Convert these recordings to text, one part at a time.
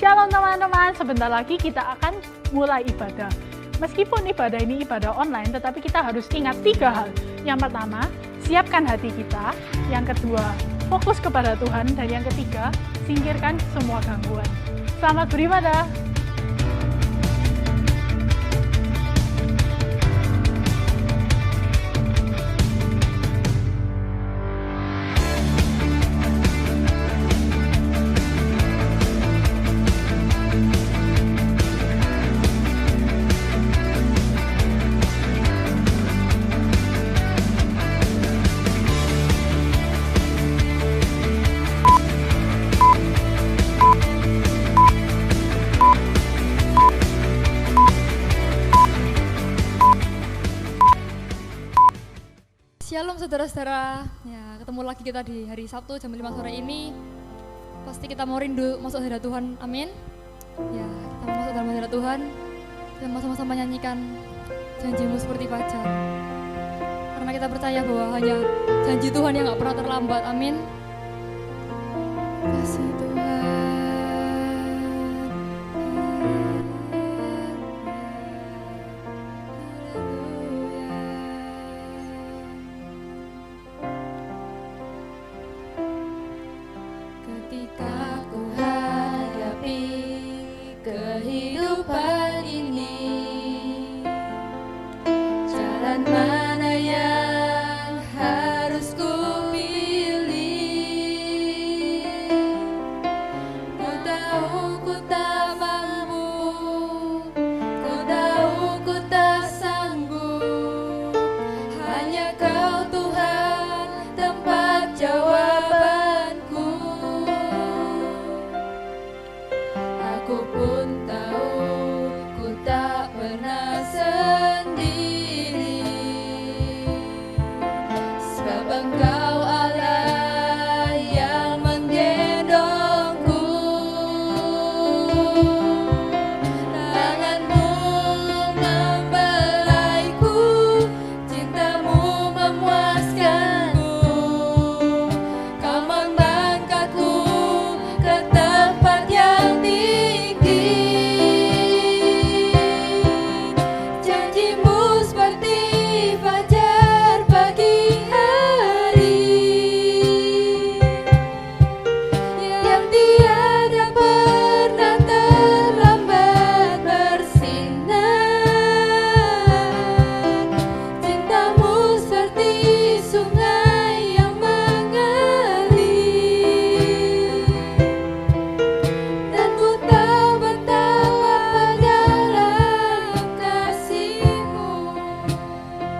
Shalom teman-teman, sebentar lagi kita akan mulai ibadah. Meskipun ibadah ini ibadah online, tetapi kita harus ingat 3 hal. Yang pertama, siapkan hati kita. Yang kedua, fokus kepada Tuhan. Dan yang ketiga, singkirkan semua gangguan. Selamat beribadah. Shalom saudara-saudara, ya ketemu lagi kita di hari Sabtu jam 5 sore ini. Pasti kita mau rindu masuk hadirat Tuhan, amin. Ya, kita mau masuk dalam hadirat Tuhan. Kita mau sama-sama nyanyikan janjimu seperti fajar. Karena kita percaya bahwa hanya janji Tuhan yang gak pernah terlambat, amin. Kasih Tuhan. Kehidupan ini, jalan mana yang harus ku pilih? Ku tahu ku tak mampu, ku tahu ku tak sanggup. Hanya Kau Tuhan tempat jawabanku. Aku pun tahu ku tak pernah sendiri, sebab Engkau Allah yang menggendongku. Tanganmu membelaiku, cintamu memuaskanku. Kau mengangkatku ke tempat yang tinggi. Janjimu seperti fajar pagi hari, yang tiada pernah terlambat bersinar. Cintamu seperti sungai yang mengalir, dan ku tahu betapa dalam kasih-Mu.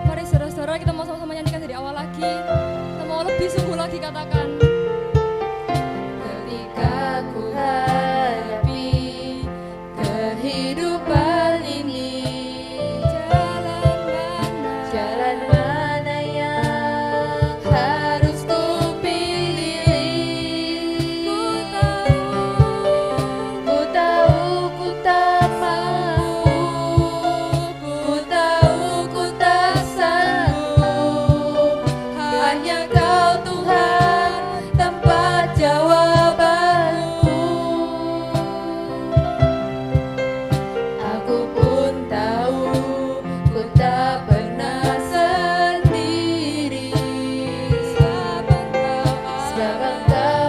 Mari saudara-saudara, kita mau sama-sama nyanyikan dari awal lagi. Kita mau lebih sungguh lagi katakan. Ketika ku hadapi kehidupan ini, jalan mana yang harus ku pilih? Ku tahu ku tak mampu, ku tahu ku tak sanggup. Hanya Kau Tuhan tempat jawabanku. Aku pun tahu ku tak pernah sendiri, sebab Engkau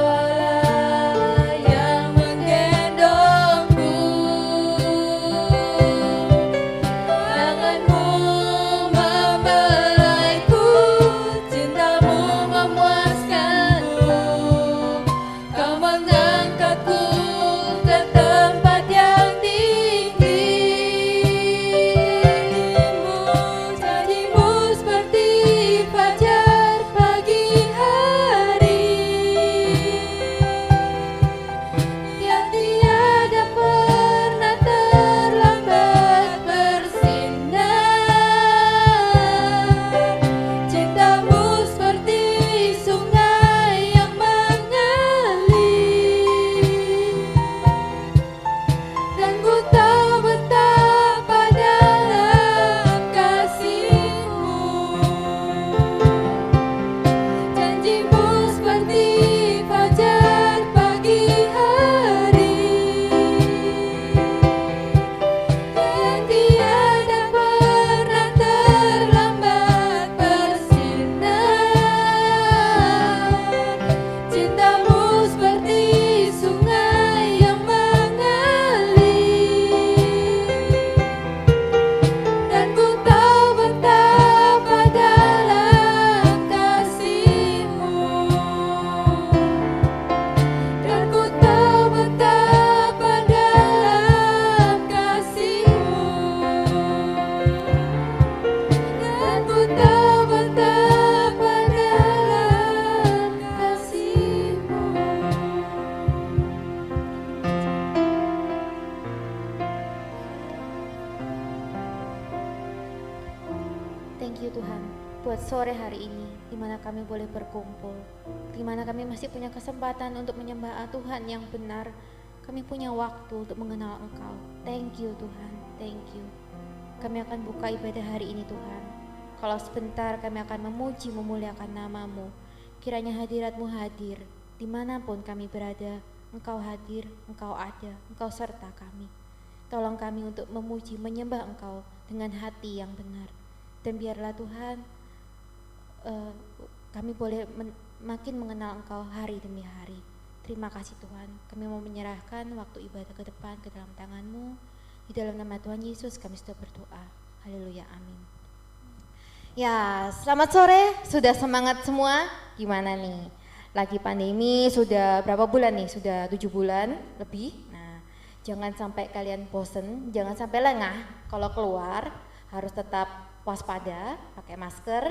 Allah yang menggendongku. Tanganmu membelaiku, cintamu buat sore hari ini, di mana kami boleh berkumpul, di mana kami masih punya kesempatan untuk menyembah Tuhan yang benar. Kami punya waktu untuk mengenal Engkau. Thank you Tuhan, thank you. Kami akan buka ibadah hari ini Tuhan. Kalau sebentar kami akan memuji, memuliakan nama-Mu. Kiranya hadirat-Mu hadir, dimanapun kami berada. Engkau hadir, Engkau ada, Engkau serta kami. Tolong kami untuk memuji, menyembah Engkau dengan hati yang benar. Dan biarlah Tuhan, kami boleh makin mengenal Engkau hari demi hari. Terima kasih Tuhan, kami mau menyerahkan waktu ibadah ke depan ke dalam tangan-Mu. Di dalam nama Tuhan Yesus kami sudah berdoa. Haleluya, amin. Ya, selamat sore, sudah semangat semua? Gimana nih? Lagi pandemi sudah berapa bulan nih? Sudah 7 bulan lebih. Nah, jangan sampai kalian bosen, jangan sampai lengah. Kalau keluar harus tetap waspada, pakai masker.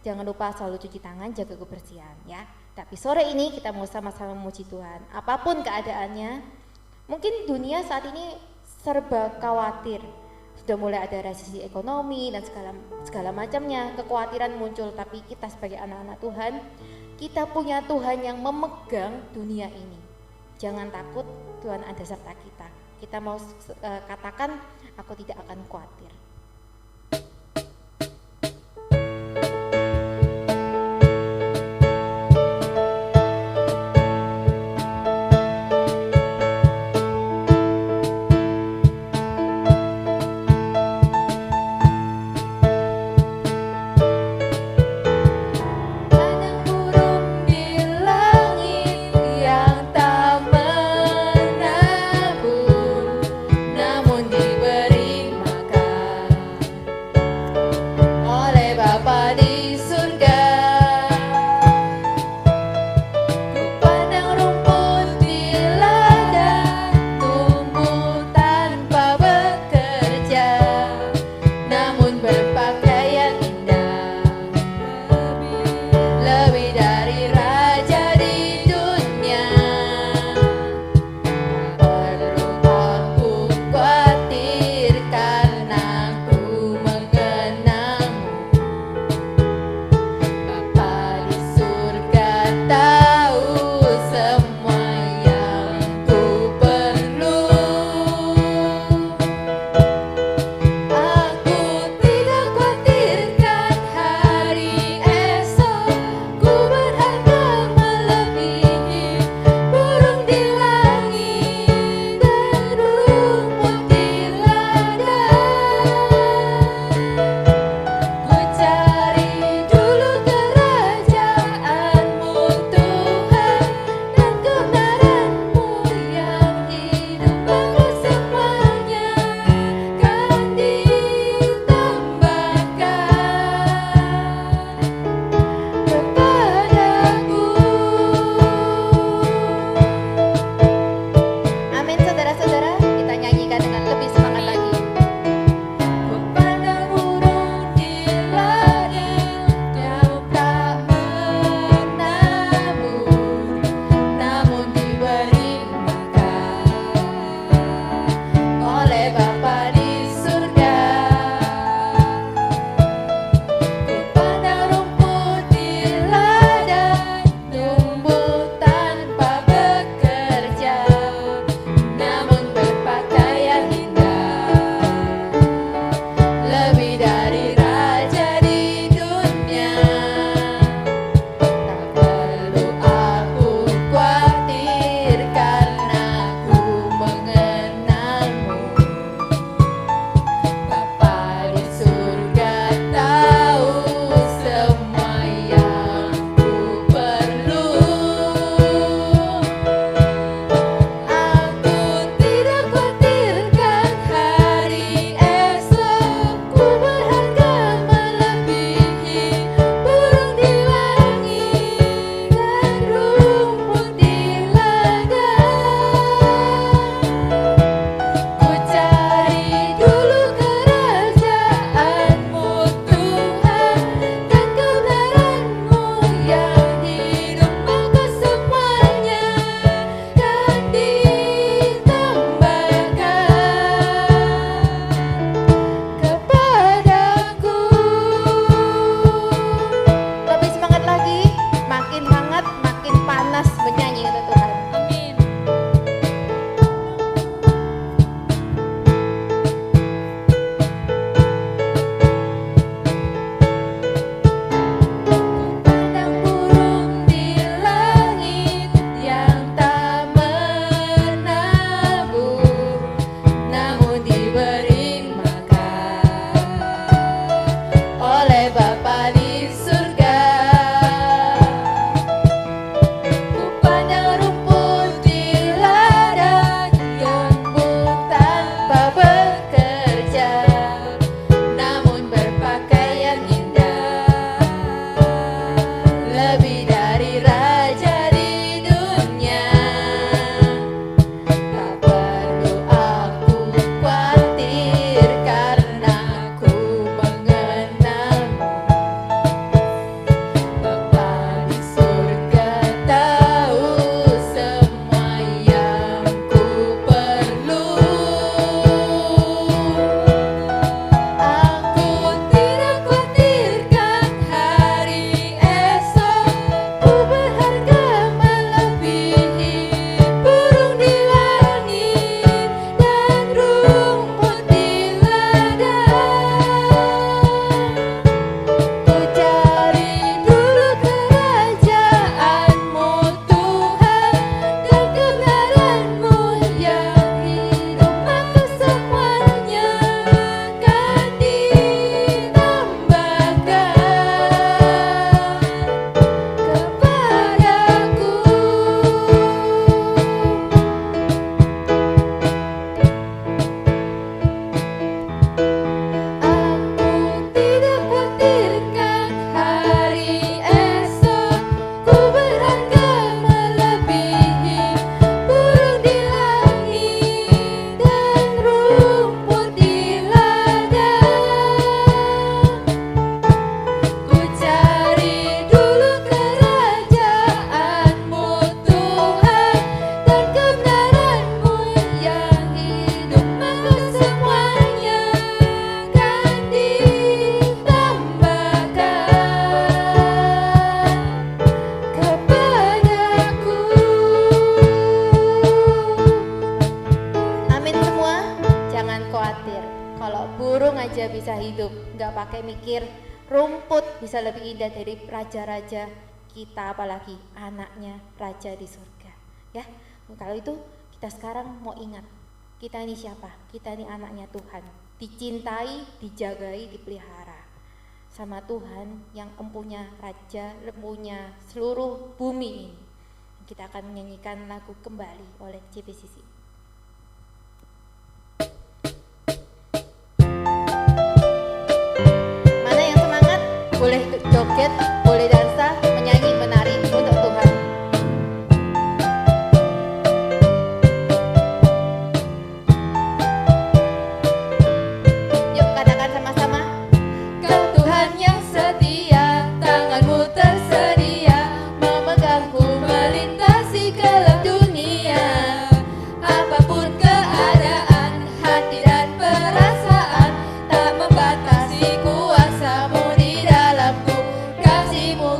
Jangan lupa selalu cuci tangan, jaga kebersihan ya. Tapi sore ini kita mau sama-sama memuji Tuhan. Apapun keadaannya, mungkin dunia saat ini serba khawatir. Sudah mulai ada resesi ekonomi dan segala macamnya, kekhawatiran muncul. Tapi kita sebagai anak-anak Tuhan, kita punya Tuhan yang memegang dunia ini. Jangan takut, Tuhan ada serta kita. Kita mau katakan, aku tidak akan khawatir. Namun diberi makan lebih dari raja di dunia. Tak perlu aku khawatir karena aku mengenalmu. Bapa di surga tahu semua yang ku perlu. Aku tidak khawatirkan hari esok. Ku berharga melebihi burung di langit dan rumput di ladang. Ku cari dulu kerajaan-Mu Tuhan, dan kebenaran-Mu yang hidup, maka semuanya akan ditambahkan kepadaku. Aku tidak khawatirkan hari esok. Ku berharga melebihi burung di langit dan rumput di ladang. Ku cari dulu kerajaan-Mu Tuhan, dan kebenaran-Mu yang hidup, maka semuanya akan ditambahkan kepadaku. Amin semua. Jangan khawatir, kalau burung aja bisa hidup, nggak pakai mikir rumput bisa lebih indah dari raja-raja, kita apalagi anaknya raja di surga. Ya, kalau itu kita sekarang mau ingat, kita ini siapa? Kita ini anaknya Tuhan, dicintai, dijagai, dipelihara sama Tuhan yang empunya raja, empunya seluruh bumi ini. Kita akan menyanyikan lagu Kembali oleh JPCC. Mana yang semangat? Boleh joget, boleh dansa, menyanyi, menari untuk Tuhan. Yuk katakan sama-sama. Kau Tuhan yang setia, tangan-Mu tersedia memegangku melintasi gelap dunia. Apapun keadaan, hati dan perasaan, tak membatasi kuasa-Mu di dalamku. Kasih-Mu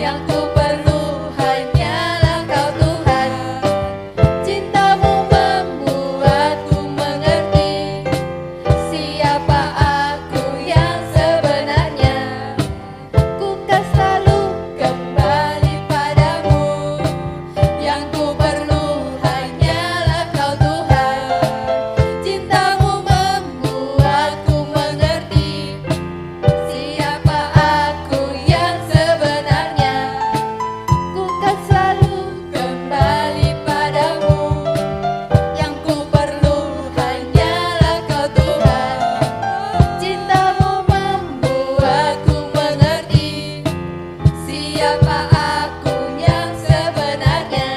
yang ku perlu hanyalah Kau Tuhan. Cintamu membuatku mengerti siapa aku yang sebenarnya. Ku kan selalu kembali padamu, yang ku perlu hanyalah Kau Tuhan. Cintamu membuatku mengerti siapa aku yang sebenarnya. Ku kan selalu kembali padamu, yang ku perlu hanyalah Kau Tuhan. Cintamu membuatku mengerti siapa aku yang sebenarnya.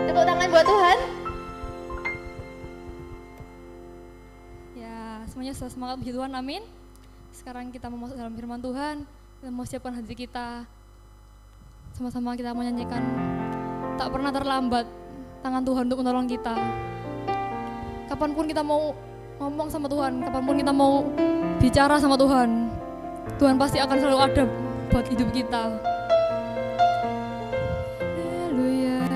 Tepuk tangan buat Tuhan. Ya, semuanya sudah semangat puji Tuhan, amin. Sekarang kita mau masuk dalam firman Tuhan, kita mau siapkan hati kita. Sama-sama kita menyanyikan tak pernah terlambat tangan Tuhan untuk menolong kita. Kapanpun kita mau ngomong sama Tuhan, kapanpun kita mau bicara sama Tuhan, Tuhan pasti akan selalu ada buat hidup kita. Haleluya.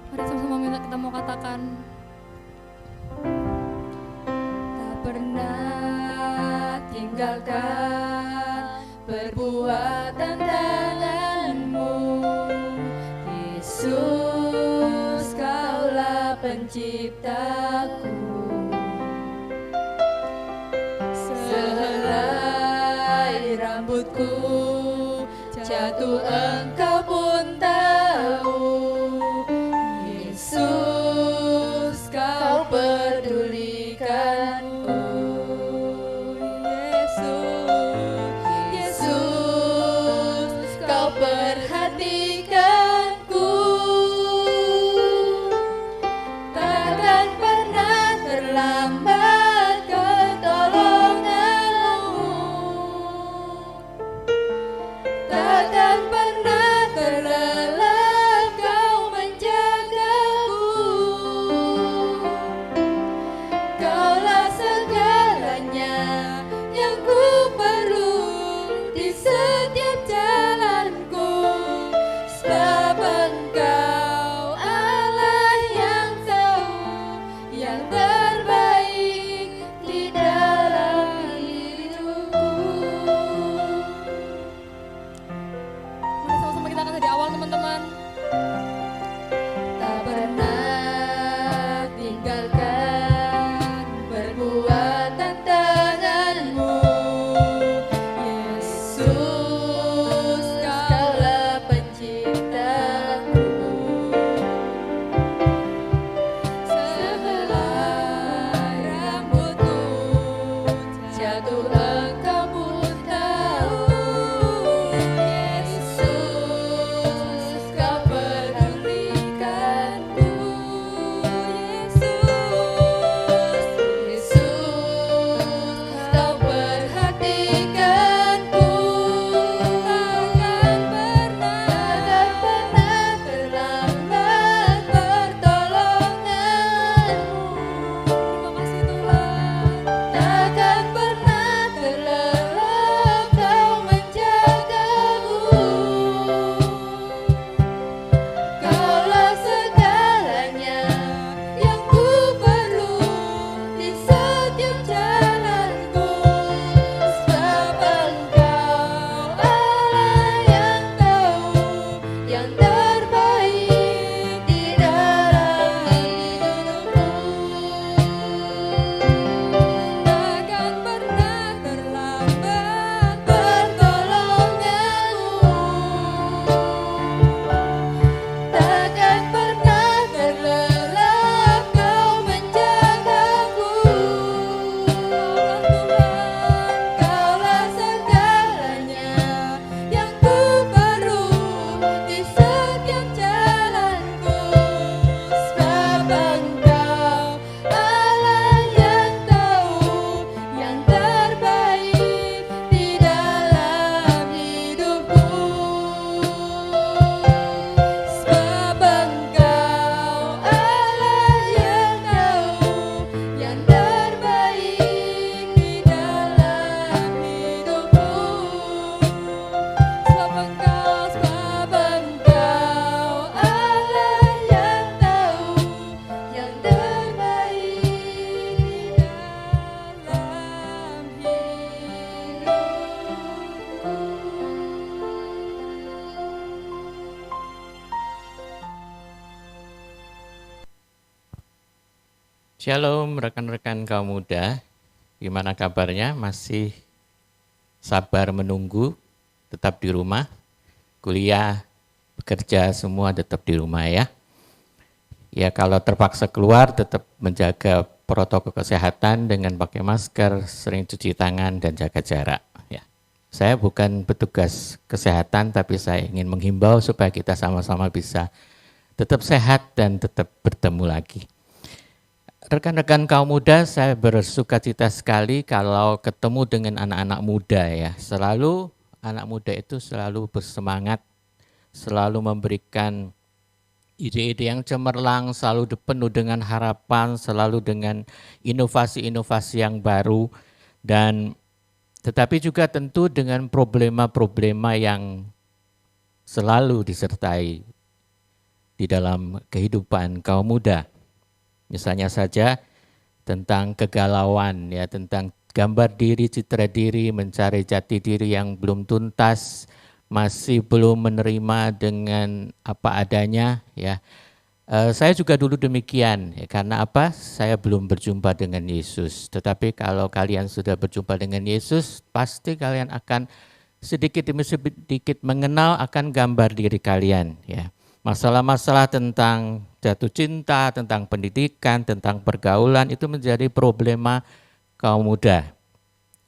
Mari sama-sama kita mau katakan, Tak pernah tinggalkan perbuatan tanganmu, Yesus, Kaulah penciptaku. Sehelai rambutku jatuh Engkau pun tahu, Yesus, Kau pedulikanku. Yesus, Kau perhatikanku. Takkan pernah terlambat pertolonganmu, takkan pernah terlambat Shalom rekan-rekan kaum muda, gimana kabarnya? Masih sabar menunggu, tetap di rumah, kuliah, bekerja semua tetap di rumah ya. Ya kalau terpaksa keluar tetap menjaga protokol kesehatan dengan pakai masker, sering cuci tangan dan jaga jarak. Ya. Saya bukan petugas kesehatan tapi saya ingin menghimbau supaya kita sama-sama bisa tetap sehat dan tetap bertemu lagi. Rekan-rekan kaum muda, saya bersukacita sekali kalau ketemu dengan anak-anak muda ya. Selalu anak muda itu selalu bersemangat, selalu memberikan ide-ide yang cemerlang, selalu penuh dengan harapan, selalu dengan inovasi-inovasi yang baru, dan tetapi juga tentu dengan problema-problema yang selalu disertai di dalam kehidupan kaum muda. Misalnya saja tentang kegalauan, ya, tentang gambar diri, citra diri, mencari jati diri yang belum tuntas, masih belum menerima dengan apa adanya. Ya, saya juga dulu demikian. Ya, karena apa? Saya belum berjumpa dengan Yesus. Tetapi kalau kalian sudah berjumpa dengan Yesus, pasti kalian akan sedikit demi sedikit mengenal akan gambar diri kalian. Ya. Masalah-masalah tentang jatuh cinta, tentang pendidikan, tentang pergaulan itu menjadi problema kaum muda.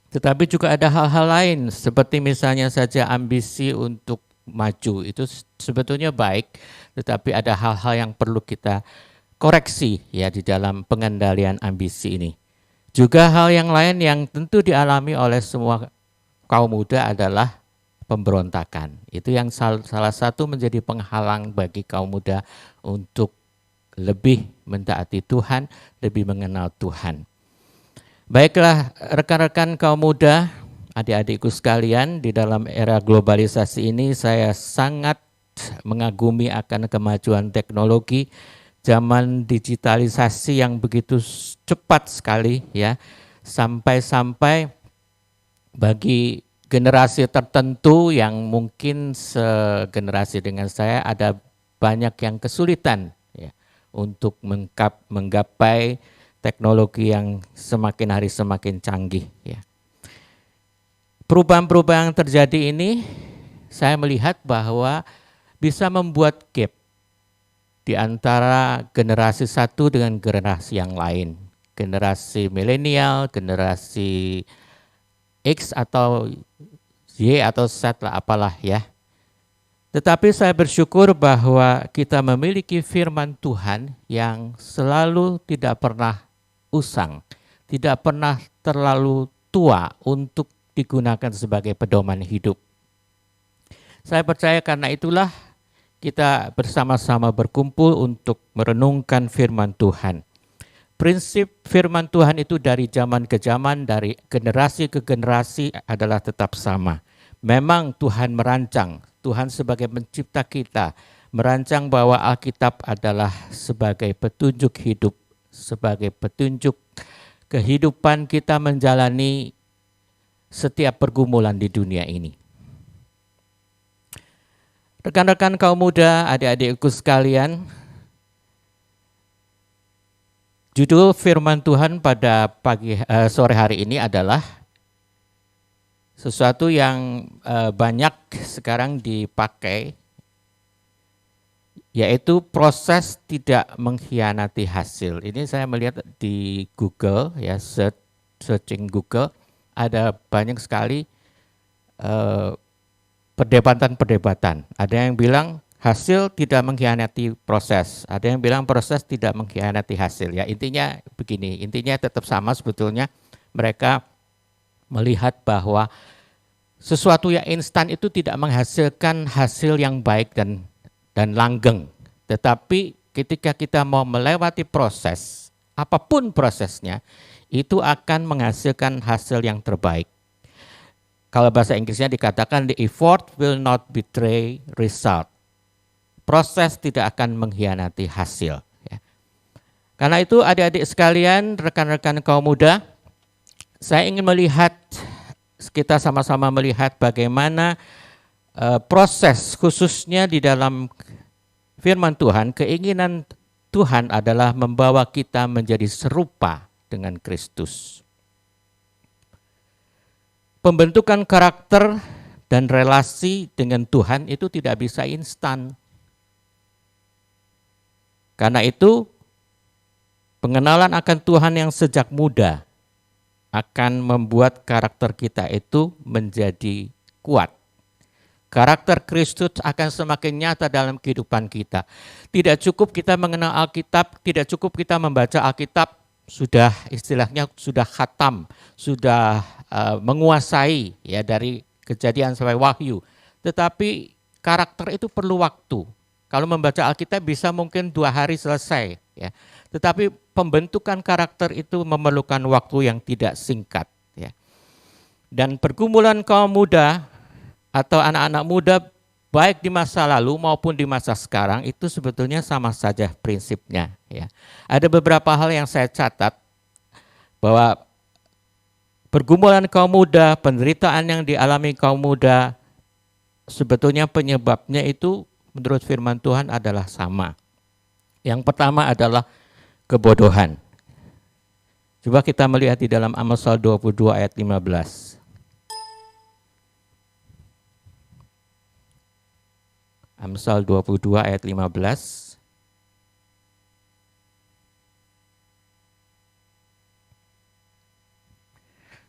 Tetapi juga ada hal-hal lain seperti misalnya saja ambisi untuk maju. Itu sebetulnya baik, tetapi ada hal-hal yang perlu kita koreksi ya di dalam pengendalian ambisi ini. Juga hal yang lain yang tentu dialami oleh semua kaum muda adalah pemberontakan. Itu yang salah satu menjadi penghalang bagi kaum muda untuk lebih mentaati Tuhan, lebih mengenal Tuhan. Baiklah rekan-rekan kaum muda, adik-adikku sekalian, di dalam era globalisasi ini saya sangat mengagumi akan kemajuan teknologi, zaman digitalisasi yang begitu cepat sekali ya, sampai-sampai bagi generasi tertentu yang mungkin segenerasi dengan saya ada banyak yang kesulitan ya, untuk menggapai teknologi yang semakin hari semakin canggih. Ya. Perubahan-perubahan yang terjadi ini saya melihat bahwa bisa membuat gap di antara generasi satu dengan generasi yang lain. Generasi milenial, generasi X atau Y atau Z lah apalah ya. Tetapi saya bersyukur bahwa kita memiliki firman Tuhan yang selalu tidak pernah usang, tidak pernah terlalu tua untuk digunakan sebagai pedoman hidup. Saya percaya karena itulah kita bersama-sama berkumpul untuk merenungkan firman Tuhan. Prinsip firman Tuhan itu dari zaman ke zaman, dari generasi ke generasi adalah tetap sama. Memang Tuhan merancang, Tuhan sebagai pencipta kita, merancang bahwa Alkitab adalah sebagai petunjuk hidup, sebagai petunjuk kehidupan kita menjalani setiap pergumulan di dunia ini. Rekan-rekan kaum muda, adik-adikku sekalian, judul firman Tuhan pada sore hari ini adalah sesuatu yang banyak sekarang dipakai, yaitu proses tidak mengkhianati hasil. Ini saya melihat di Google, ya, searching Google, ada banyak sekali perdebatan-perdebatan. Ada yang bilang hasil tidak mengkhianati proses, ada yang bilang proses tidak mengkhianati hasil. Ya intinya begini, intinya tetap sama sebetulnya. Mereka melihat bahwa sesuatu yang instan itu tidak menghasilkan hasil yang baik dan langgeng. Tetapi ketika kita mau melewati proses, apapun prosesnya, itu akan menghasilkan hasil yang terbaik. Kalau bahasa Inggrisnya dikatakan the effort will not betray result. Proses tidak akan mengkhianati hasil. Ya. Karena itu adik-adik sekalian, rekan-rekan kaum muda, saya ingin melihat, kita sama-sama melihat bagaimana proses khususnya di dalam firman Tuhan, keinginan Tuhan adalah membawa kita menjadi serupa dengan Kristus. Pembentukan karakter dan relasi dengan Tuhan itu tidak bisa instan. Karena itu, pengenalan akan Tuhan yang sejak muda akan membuat karakter kita itu menjadi kuat. Karakter Kristus akan semakin nyata dalam kehidupan kita. Tidak cukup kita mengenal Alkitab, tidak cukup kita membaca Alkitab, sudah istilahnya sudah khatam, sudah menguasai ya dari Kejadian sampai Wahyu. Tetapi karakter itu perlu waktu. Kalau membaca Alkitab bisa mungkin 2 hari selesai, ya. Tetapi pembentukan karakter itu memerlukan waktu yang tidak singkat, ya. Dan pergumulan kaum muda atau anak-anak muda baik di masa lalu maupun di masa sekarang itu sebetulnya sama saja prinsipnya, ya. Ada beberapa hal yang saya catat bahwa pergumulan kaum muda, penderitaan yang dialami kaum muda, sebetulnya penyebabnya itu menurut firman Tuhan adalah sama. Yang pertama adalah kebodohan. Coba kita melihat di dalam Amsal 22 ayat 15. Amsal 22 ayat 15.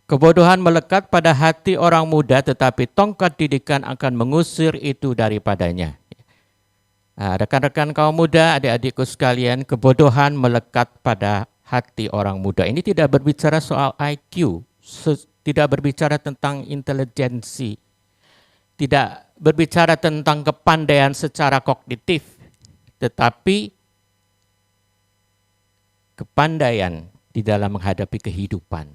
Kebodohan melekat pada hati orang muda, tetapi tongkat didikan akan mengusir itu daripadanya. Nah, rekan-rekan kaum muda, adik-adikku sekalian, kebodohan melekat pada hati orang muda. Ini tidak berbicara soal IQ, tidak berbicara tentang intelijensi, tidak berbicara tentang kepandaian secara kognitif, tetapi kepandaian di dalam menghadapi kehidupan.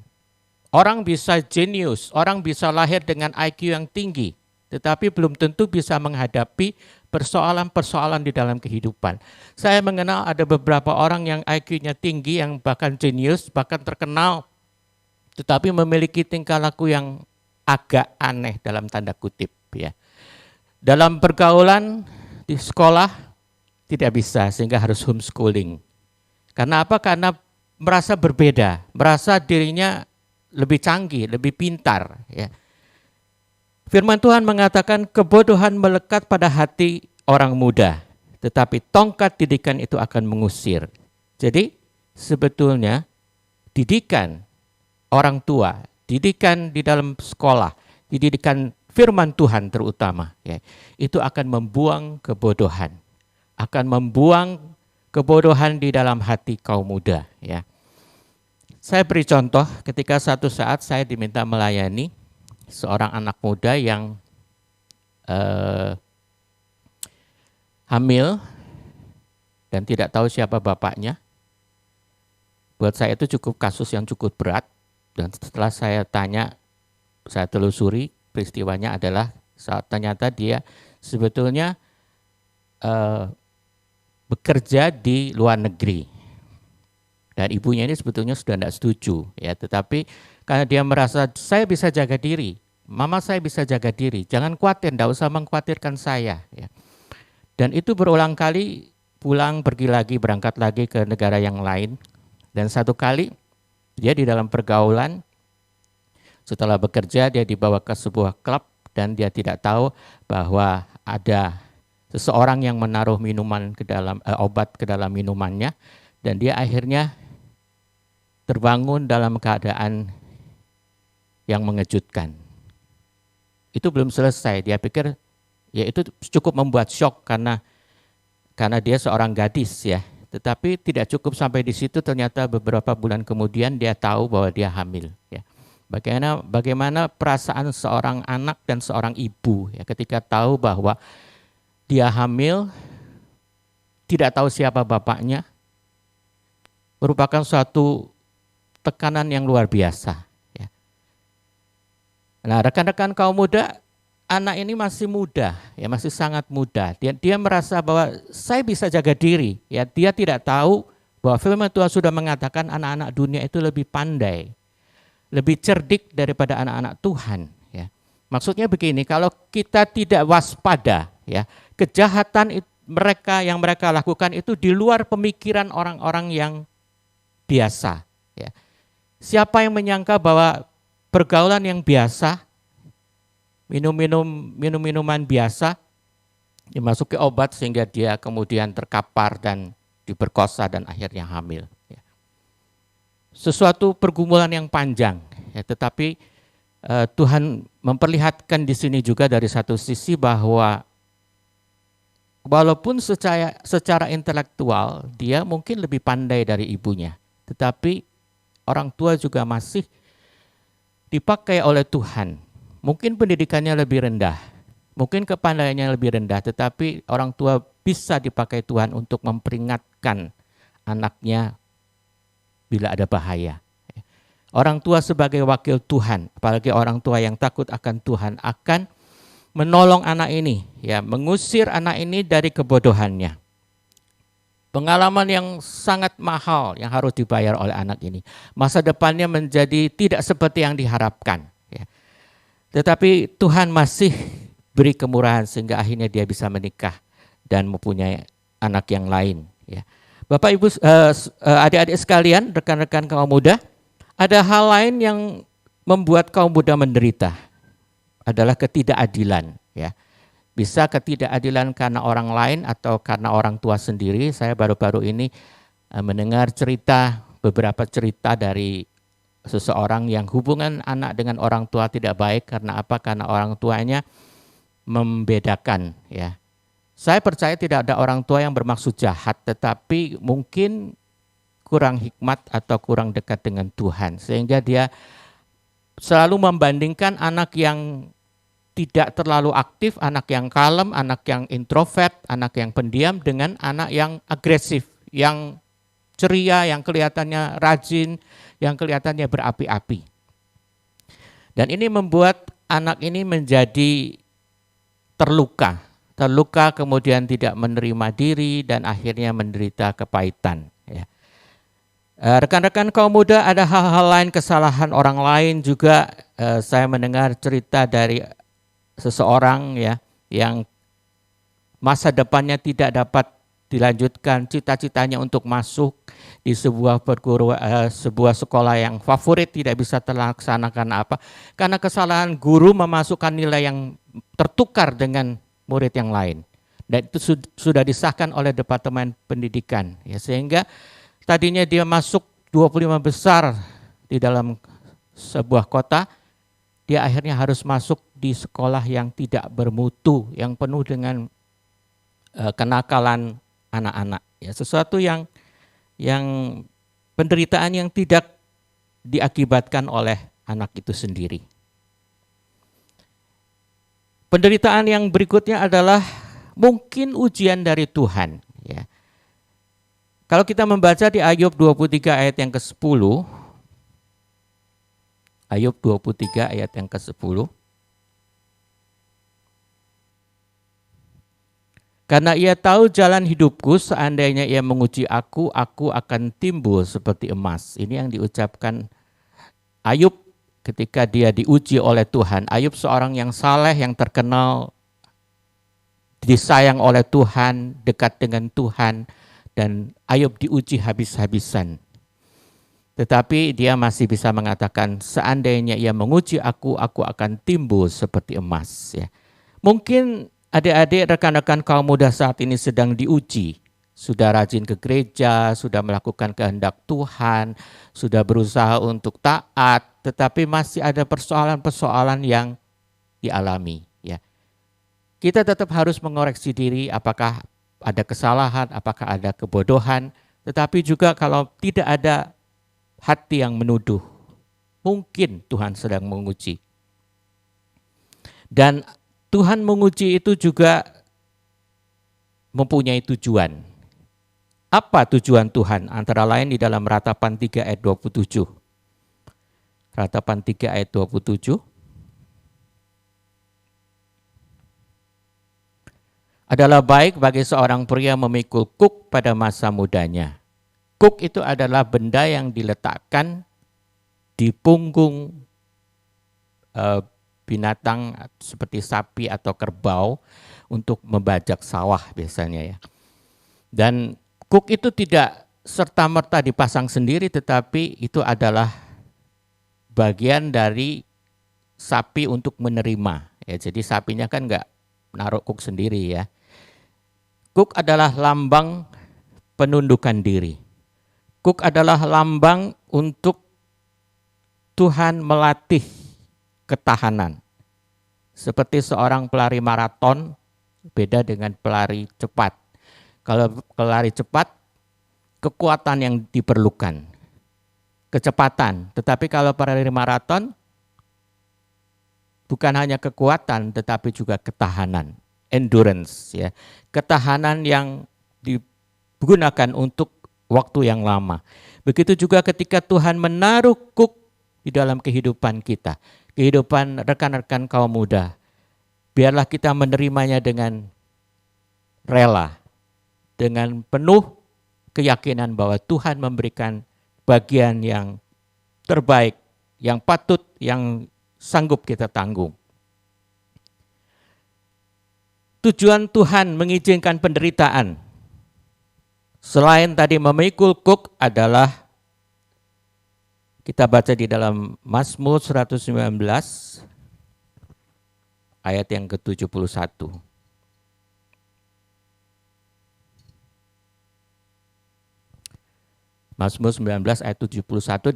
Orang bisa jenius, orang bisa lahir dengan IQ yang tinggi, tetapi belum tentu bisa menghadapi persoalan-persoalan di dalam kehidupan. Saya mengenal ada beberapa orang yang IQ-nya tinggi, yang bahkan jenius, bahkan terkenal, tetapi memiliki tingkah laku yang agak aneh dalam tanda kutip, ya. Dalam pergaulan di sekolah tidak bisa, sehingga harus homeschooling. Karena apa? Karena merasa berbeda, merasa dirinya lebih canggih, lebih pintar, ya. Firman Tuhan mengatakan kebodohan melekat pada hati orang muda, tetapi tongkat didikan itu akan mengusir. Jadi sebetulnya didikan orang tua, didikan di dalam sekolah, didikan firman Tuhan terutama, ya, itu akan membuang kebodohan, akan membuang kebodohan di dalam hati kaum muda, ya. Saya beri contoh ketika satu saat saya diminta melayani seorang anak muda yang hamil dan tidak tahu siapa bapaknya. Buat saya itu cukup kasus yang cukup berat, dan setelah saya tanya, saya telusuri peristiwanya adalah ternyata dia sebetulnya bekerja di luar negeri. Dan ibunya ini sebetulnya sudah tidak setuju, ya, tetapi karena dia merasa saya bisa jaga diri, mama saya bisa jaga diri, jangan khawatir, tidak usah mengkhawatirkan saya, ya. Dan itu berulang kali pulang, pergi lagi, berangkat lagi ke negara yang lain. Dan satu kali dia di dalam pergaulan, setelah bekerja dia dibawa ke sebuah klub dan dia tidak tahu bahwa ada seseorang yang menaruh minuman ke dalam obat ke dalam minumannya, dan dia akhirnya terbangun dalam keadaan yang mengejutkan. Itu belum selesai, dia pikir ya itu cukup membuat shock karena dia seorang gadis, ya. Tetapi tidak cukup sampai di situ, ternyata beberapa bulan kemudian dia tahu bahwa dia hamil, ya. Bagaimana perasaan seorang anak dan seorang ibu, ya, ketika tahu bahwa dia hamil, tidak tahu siapa bapaknya, merupakan suatu tekanan yang luar biasa, ya. Nah, rekan-rekan kaum muda, anak ini masih muda, ya, masih sangat muda. Dia merasa bahwa saya bisa jaga diri, ya. Dia tidak tahu bahwa firman Tuhan sudah mengatakan anak-anak dunia itu lebih pandai, lebih cerdik daripada anak-anak Tuhan, ya. Maksudnya begini, kalau kita tidak waspada, ya, kejahatan mereka lakukan itu di luar pemikiran orang-orang yang biasa. Ya. Siapa yang menyangka bahwa pergaulan yang biasa, minuman biasa, dimasuki obat sehingga dia kemudian terkapar dan diperkosa dan akhirnya hamil. Ya. Sesuatu pergumulan yang panjang, ya, tetapi Tuhan memperlihatkan di sini juga dari satu sisi bahwa walaupun secara intelektual dia mungkin lebih pandai dari ibunya, tetapi orang tua juga masih dipakai oleh Tuhan. Mungkin pendidikannya lebih rendah, mungkin kepandaiannya lebih rendah, tetapi orang tua bisa dipakai Tuhan untuk memperingatkan anaknya bila ada bahaya. Orang tua sebagai wakil Tuhan, apalagi orang tua yang takut akan Tuhan, akan menolong anak ini, ya, mengusir anak ini dari kebodohannya. Pengalaman yang sangat mahal yang harus dibayar oleh anak ini. Masa depannya menjadi tidak seperti yang diharapkan. Ya. Tetapi Tuhan masih beri kemurahan sehingga akhirnya dia bisa menikah dan mempunyai anak yang lain. Ya. Bapak Ibu, adik-adik sekalian, rekan-rekan kaum muda, ada hal lain yang membuat kaum muda menderita, adalah ketidakadilan. Ya. Bisa ketidakadilan karena orang lain atau karena orang tua sendiri. Saya baru-baru ini mendengar beberapa cerita dari seseorang yang hubungan anak dengan orang tua tidak baik. Karena apa? Karena orang tuanya membedakan. Ya. Saya percaya tidak ada orang tua yang bermaksud jahat, tetapi mungkin kurang hikmat atau kurang dekat dengan Tuhan. Sehingga dia selalu membandingkan anak yang tidak terlalu aktif, anak yang kalem, anak yang introvert, anak yang pendiam dengan anak yang agresif, yang ceria, yang kelihatannya rajin, yang kelihatannya berapi-api. Dan ini membuat anak ini menjadi terluka kemudian tidak menerima diri dan akhirnya menderita kepahitan. Ya. Rekan-rekan kaum muda, ada hal-hal lain, kesalahan orang lain juga. Saya mendengar cerita dari seseorang, ya, yang masa depannya tidak dapat dilanjutkan, cita-citanya untuk masuk di sebuah sekolah yang favorit tidak bisa terlaksana karena apa? Karena kesalahan guru memasukkan nilai yang tertukar dengan murid yang lain. Dan itu sudah disahkan oleh Departemen Pendidikan, ya, sehingga tadinya dia masuk 25 besar di dalam sebuah kota, dia akhirnya harus masuk di sekolah yang tidak bermutu, yang penuh dengan kenakalan anak-anak. Ya, sesuatu yang penderitaan yang tidak diakibatkan oleh anak itu sendiri. Penderitaan yang berikutnya adalah mungkin ujian dari Tuhan. Ya. Kalau kita membaca di Ayub 23 ayat yang ke-10, Ayub 23 ayat yang ke-10. Karena ia tahu jalan hidupku, seandainya ia menguji aku akan timbul seperti emas. Ini yang diucapkan Ayub ketika dia diuji oleh Tuhan. Ayub seorang yang saleh, yang terkenal, disayang oleh Tuhan, dekat dengan Tuhan, dan Ayub diuji habis-habisan. Tetapi dia masih bisa mengatakan, seandainya ia menguji aku akan timbul seperti emas. Ya. Mungkin adik-adik, rekan-rekan kaum muda saat ini sedang diuji. Sudah rajin ke gereja, sudah melakukan kehendak Tuhan, sudah berusaha untuk taat, tetapi masih ada persoalan-persoalan yang dialami. Ya. Kita tetap harus mengoreksi diri, apakah ada kesalahan, apakah ada kebodohan, tetapi juga kalau tidak ada hati yang menuduh, mungkin Tuhan sedang menguji. Dan Tuhan menguji itu juga mempunyai tujuan. Apa tujuan Tuhan? Antara lain di dalam Ratapan 3 ayat 27. Ratapan 3 ayat 27. Adalah baik bagi seorang pria memikul kuk pada masa mudanya. Kuk itu adalah benda yang diletakkan di punggung binatang seperti sapi atau kerbau untuk membajak sawah biasanya ya. Dan kuk itu tidak serta-merta dipasang sendiri, tetapi itu adalah bagian dari sapi untuk menerima. Ya, jadi sapinya kan nggak naruh kuk sendiri ya. Kuk adalah lambang penundukan diri. Kuk adalah lambang untuk Tuhan melatih ketahanan. Seperti seorang pelari maraton beda dengan pelari cepat. Kalau pelari cepat, kekuatan yang diperlukan, kecepatan. Tetapi kalau pelari maraton, bukan hanya kekuatan, tetapi juga ketahanan, endurance, ya, ketahanan yang digunakan untuk waktu yang lama. Begitu juga ketika Tuhan menaruh kuk di dalam kehidupan kita, kehidupan rekan-rekan kaum muda, biarlah kita menerimanya dengan rela, dengan penuh keyakinan bahwa Tuhan memberikan bagian yang terbaik, yang patut, yang sanggup kita tanggung. Tujuan Tuhan mengizinkan penderitaan, selain tadi memikul kuk, adalah kita baca di dalam Mazmur 119 ayat yang ke-71. Mazmur 19 ayat 71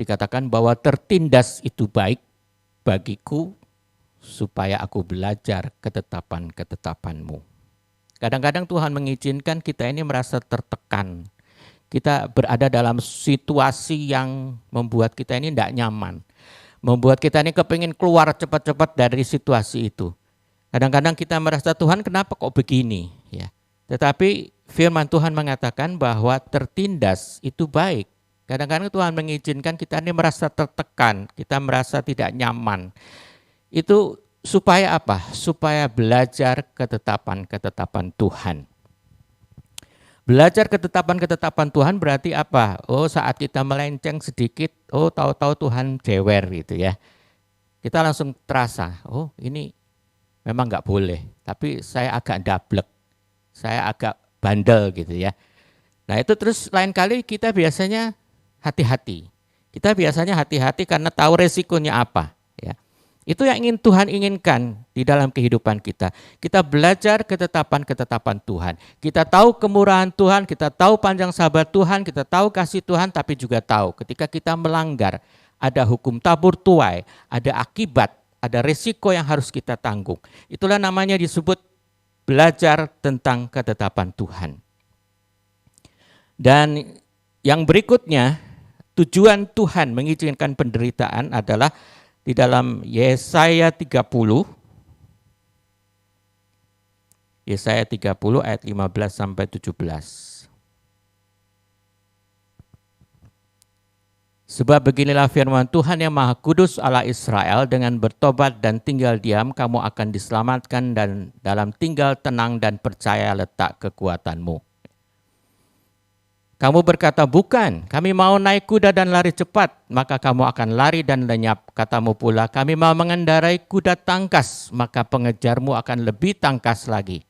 dikatakan bahwa tertindas itu baik bagiku supaya aku belajar ketetapan-ketetapanmu. Kadang-kadang Tuhan mengizinkan kita ini merasa tertekan. Kita berada dalam situasi yang membuat kita ini tidak nyaman. Membuat kita ini kepingin keluar cepat-cepat dari situasi itu. Kadang-kadang kita merasa, Tuhan kenapa kok begini? Ya. Tetapi firman Tuhan mengatakan bahwa tertindas itu baik. Kadang-kadang Tuhan mengizinkan kita ini merasa tertekan, kita merasa tidak nyaman. Itu supaya apa? Supaya belajar ketetapan-ketetapan Tuhan. Belajar ketetapan-ketetapan Tuhan berarti apa? Oh, saat kita melenceng sedikit, oh tahu-tahu Tuhan jewer gitu ya. Kita langsung terasa, oh ini memang nggak boleh. Tapi saya agak dablek, saya agak bandel gitu ya. Nah itu terus lain kali kita biasanya hati-hati. Kita biasanya hati-hati karena tahu resikonya apa. Ya. Itu yang ingin Tuhan inginkan di dalam kehidupan kita. Kita belajar ketetapan-ketetapan Tuhan. Kita tahu kemurahan Tuhan, kita tahu panjang sabar Tuhan, kita tahu kasih Tuhan, tapi juga tahu ketika kita melanggar, ada hukum tabur tuai, ada akibat, ada resiko yang harus kita tanggung. Itulah namanya disebut belajar tentang ketetapan Tuhan. Dan yang berikutnya, tujuan Tuhan mengizinkan penderitaan adalah di dalam Yesaya 30, Yesaya 30 ayat 15 sampai 17. Sebab beginilah firman Tuhan yang Maha Kudus Allah Israel, dengan bertobat dan tinggal diam kamu akan diselamatkan, dan dalam tinggal tenang dan percaya letak kekuatanmu. Kamu berkata, bukan, kami mau naik kuda dan lari cepat, maka kamu akan lari dan lenyap. Katamu pula, kami mau mengendarai kuda tangkas, maka pengejarmu akan lebih tangkas lagi.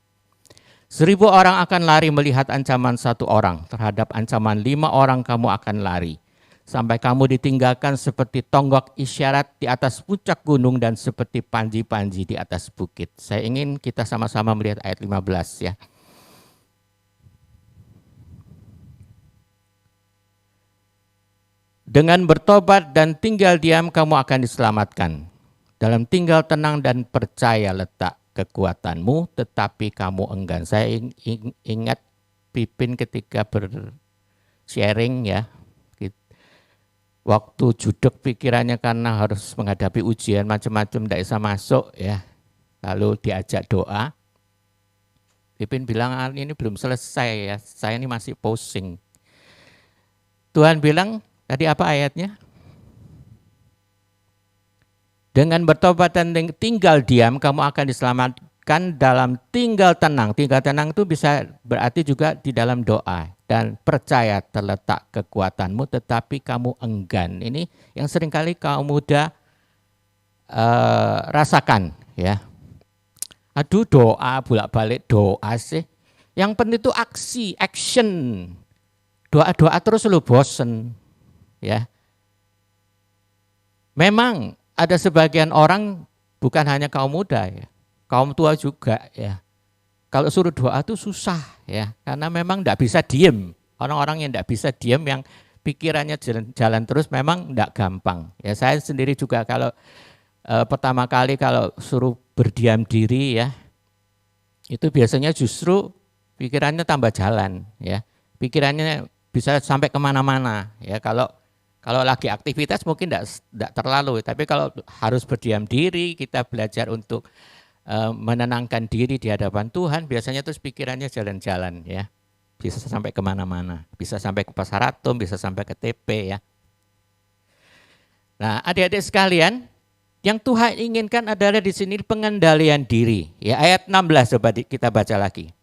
1000 orang akan lari melihat ancaman 1 orang, terhadap ancaman 5 orang kamu akan lari. Sampai kamu ditinggalkan seperti tonggak isyarat di atas puncak gunung dan seperti panji-panji di atas bukit. Saya ingin kita sama-sama melihat ayat 15 ya. Dengan bertobat dan tinggal diam kamu akan diselamatkan. Dalam tinggal tenang dan percaya letak kekuatanmu, tetapi kamu enggan. Saya ingat Pipin ketika bersharing ya. Waktu judek pikirannya karena harus menghadapi ujian macam-macam, tidak bisa masuk ya. Lalu diajak doa. Pipin bilang, ini belum selesai ya, saya ini masih pusing. Tuhan bilang, tadi apa ayatnya? Dengan bertobat dan tinggal diam, kamu akan diselamatkan dalam tinggal tenang. Tinggal tenang itu bisa berarti juga di dalam doa. Dan percaya terletak kekuatanmu, tetapi kamu enggan. Ini yang seringkali kaum muda rasakan ya. Aduh, doa bolak-balik doa sih. Yang penting itu aksi, action. Doa-doa terus lu bosen ya. Memang ada sebagian orang, bukan hanya kaum muda ya, kaum tua juga ya. Kalau suruh doa itu susah ya, karena memang tidak bisa diem. Orang-orang yang tidak bisa diem, yang pikirannya jalan terus, memang tidak gampang. Ya saya sendiri juga kalau pertama kali kalau suruh berdiam diri ya, itu biasanya justru pikirannya tambah jalan ya. Pikirannya bisa sampai kemana-mana ya. Kalau lagi aktivitas mungkin tidak terlalu, tapi kalau harus berdiam diri, kita belajar untuk menenangkan diri di hadapan Tuhan, biasanya terus pikirannya jalan-jalan ya. Bisa sampai kemana-mana, bisa sampai ke Pasar Atom, bisa sampai ke TP ya. Nah, adik-adik sekalian, yang Tuhan inginkan adalah di sini pengendalian diri. Ya, ayat 16 coba kita baca lagi.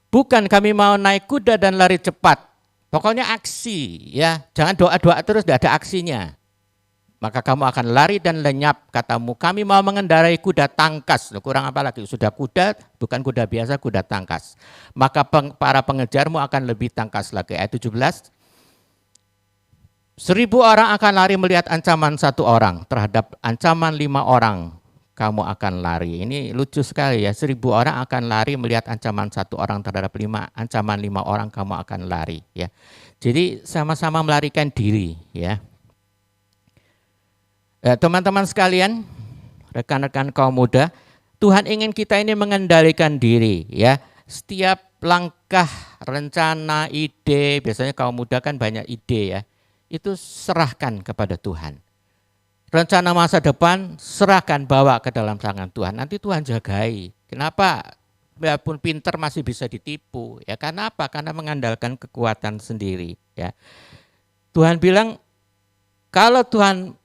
Bukan kami mau naik kuda dan lari cepat. Pokoknya aksi ya, jangan doa-doa terus tidak ada aksinya. Maka kamu akan lari dan lenyap, katamu. Kami mau mengendarai kuda tangkas. Kurang apa lagi? Sudah kuda, bukan kuda biasa, kuda tangkas. Maka para pengejarmu akan lebih tangkas lagi. Ayat 17. 1000 orang akan lari melihat ancaman 1 orang. Terhadap ancaman 5 orang kamu akan lari. Ini lucu sekali ya. 1000 orang akan lari melihat ancaman 1 orang terhadap ancaman 5 orang kamu akan lari. Ya. Jadi sama-sama melarikan diri ya. Teman-teman sekalian, rekan-rekan kaum muda, Tuhan ingin kita ini mengendalikan diri ya. Setiap langkah, rencana, ide, biasanya kaum muda kan banyak ide ya. Itu serahkan kepada Tuhan. Rencana masa depan serahkan, bawa ke dalam tangan Tuhan. Nanti Tuhan jagai. Kenapa? Biarpun pinter masih bisa ditipu. Ya karena apa? Karena mengandalkan kekuatan sendiri. Ya. Tuhan bilang kalau Tuhan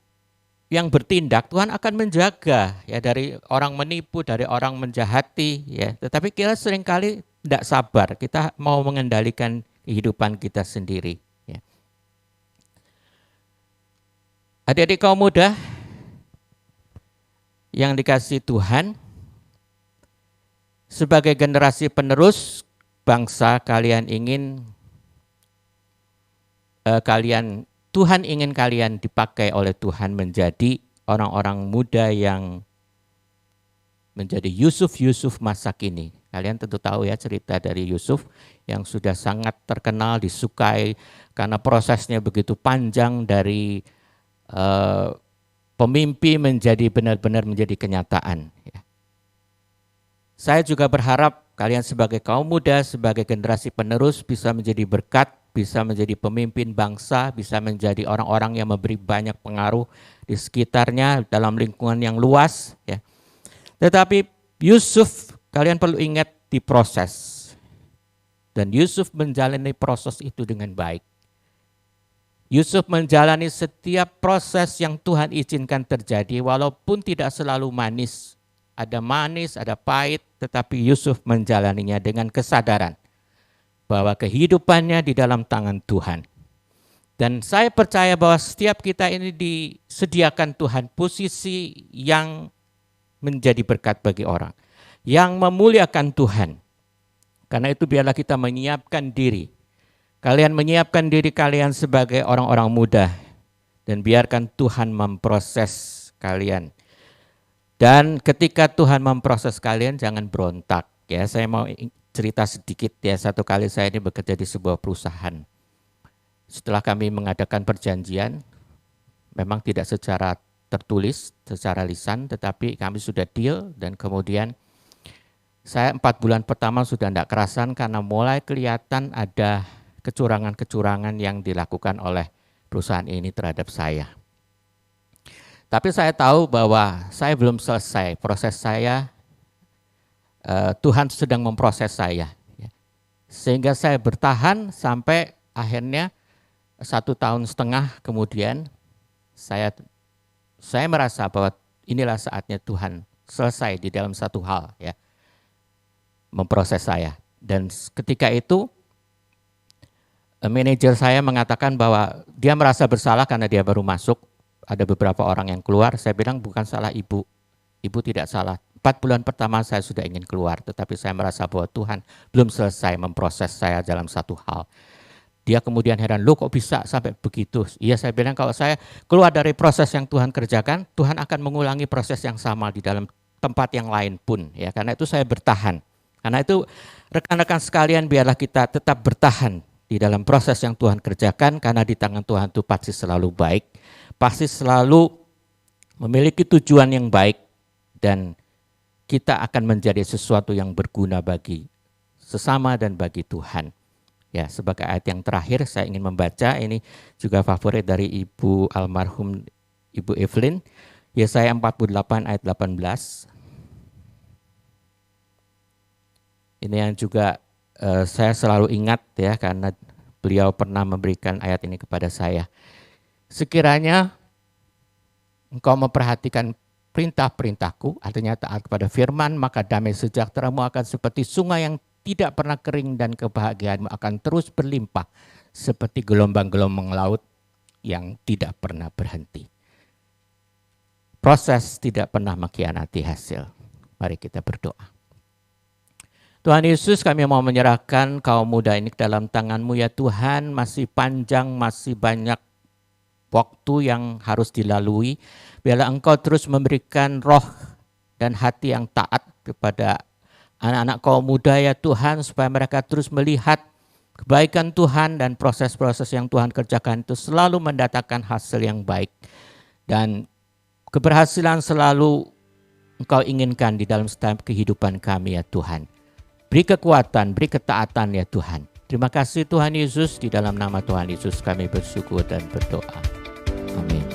yang bertindak, Tuhan akan menjaga ya dari orang menipu, dari orang menjahati ya. Tetapi kita seringkali tidak sabar, kita mau mengendalikan kehidupan kita sendiri ya. Adik-adik kaum muda yang dikasihi Tuhan, sebagai generasi penerus bangsa, kalian ingin Tuhan ingin kalian dipakai oleh Tuhan menjadi orang-orang muda yang menjadi Yusuf masa kini. Kalian tentu tahu ya cerita dari Yusuf yang sudah sangat terkenal, disukai karena prosesnya begitu panjang dari pemimpi menjadi benar-benar menjadi kenyataan. Saya juga berharap kalian sebagai kaum muda, sebagai generasi penerus bisa menjadi berkat, bisa menjadi pemimpin bangsa, bisa menjadi orang-orang yang memberi banyak pengaruh di sekitarnya dalam lingkungan yang luas. Ya. Tetapi Yusuf, kalian perlu ingat di proses. Dan Yusuf menjalani proses itu dengan baik. Yusuf menjalani setiap proses yang Tuhan izinkan terjadi, walaupun tidak selalu manis. Ada manis, ada pahit, tetapi Yusuf menjalaninya dengan kesadaran bahwa kehidupannya di dalam tangan Tuhan. Dan saya percaya bahwa setiap kita ini disediakan Tuhan posisi yang menjadi berkat bagi orang, yang memuliakan Tuhan. Karena itu biarlah kita menyiapkan diri. Kalian menyiapkan diri kalian sebagai orang-orang muda dan biarkan Tuhan memproses kalian. Dan ketika Tuhan memproses kalian, jangan berontak. Ya, saya mau cerita sedikit ya. Satu kali saya ini bekerja di sebuah perusahaan. Setelah kami mengadakan perjanjian, memang tidak secara tertulis, secara lisan, tetapi kami sudah deal dan kemudian saya 4 bulan pertama sudah tidak kerasan karena mulai kelihatan ada kecurangan-kecurangan yang dilakukan oleh perusahaan ini terhadap saya. Tapi saya tahu bahwa saya belum selesai proses saya, Tuhan sedang memproses saya. Sehingga saya bertahan sampai akhirnya 1,5 tahun kemudian saya merasa bahwa inilah saatnya Tuhan selesai di dalam satu hal ya, memproses saya. Dan ketika itu manajer saya mengatakan bahwa dia merasa bersalah karena dia baru masuk ada beberapa orang yang keluar, saya bilang bukan salah ibu. Ibu tidak salah. 4 bulan pertama saya sudah ingin keluar, tetapi saya merasa bahwa Tuhan belum selesai memproses saya dalam satu hal. Dia kemudian heran, loh kok bisa sampai begitu? Iya, saya bilang kalau saya keluar dari proses yang Tuhan kerjakan, Tuhan akan mengulangi proses yang sama di dalam tempat yang lain pun. Ya, karena itu saya bertahan. Karena itu rekan-rekan sekalian, biarlah kita tetap bertahan di dalam proses yang Tuhan kerjakan, karena di tangan Tuhan itu pasti selalu baik, pasti selalu memiliki tujuan yang baik, dan kita akan menjadi sesuatu yang berguna bagi sesama dan bagi Tuhan. Ya, sebagai ayat yang terakhir saya ingin membaca, ini juga favorit dari Ibu almarhum Ibu Evelyn, Yesaya 48 ayat 18. Ini yang juga saya selalu ingat ya, karena beliau pernah memberikan ayat ini kepada saya. Sekiranya engkau memperhatikan perintah-perintahku, artinya taat kepada firman, maka damai sejahteramu akan seperti sungai yang tidak pernah kering, dan kebahagiaanmu akan terus berlimpah seperti gelombang-gelombang laut yang tidak pernah berhenti. Proses tidak pernah mengkhianati hasil. Mari kita berdoa. Tuhan Yesus, kami mau menyerahkan kaum muda ini ke dalam tangan-Mu ya Tuhan. Masih panjang, masih banyak waktu yang harus dilalui. Biarlah Engkau terus memberikan roh dan hati yang taat kepada anak-anak kaum muda ya Tuhan, supaya mereka terus melihat kebaikan Tuhan, dan proses-proses yang Tuhan kerjakan itu selalu mendatangkan hasil yang baik. Dan keberhasilan selalu Engkau inginkan di dalam setiap kehidupan kami ya Tuhan. Beri kekuatan, beri ketaatan ya Tuhan. Terima kasih Tuhan Yesus, di dalam nama Tuhan Yesus kami bersyukur dan berdoa. Amin.